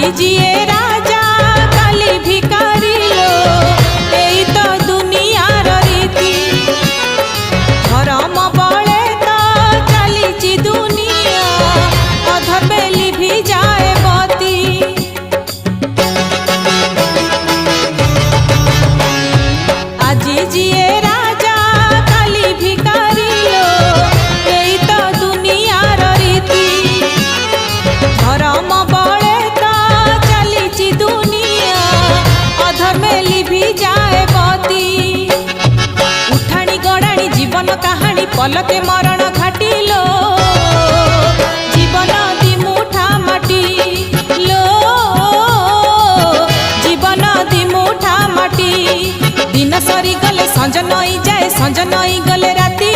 আজি জিয়ে রাজা কালি ভিকারি লো এই তো দুনিয়ার রীতি ধরম বলে তো চালিছি দুনিয়া অধর্মে লিভি যায় বতী আজি জিয়ে রাজা কালি ভিকারি লো এই তো দুনিয়ার রীতি ধরম বলে তো চালিছি দুনিয়া অধর্মে লিভি যায় বতী উঠানি গড়ানি জীবন কাহানি পলকে মরণ ঘাটিলো জীবন দিমুঠা মাটি লো জীবন দিমুঠা মাটি दिन सरी गले संज नई जाए संज नई गले राती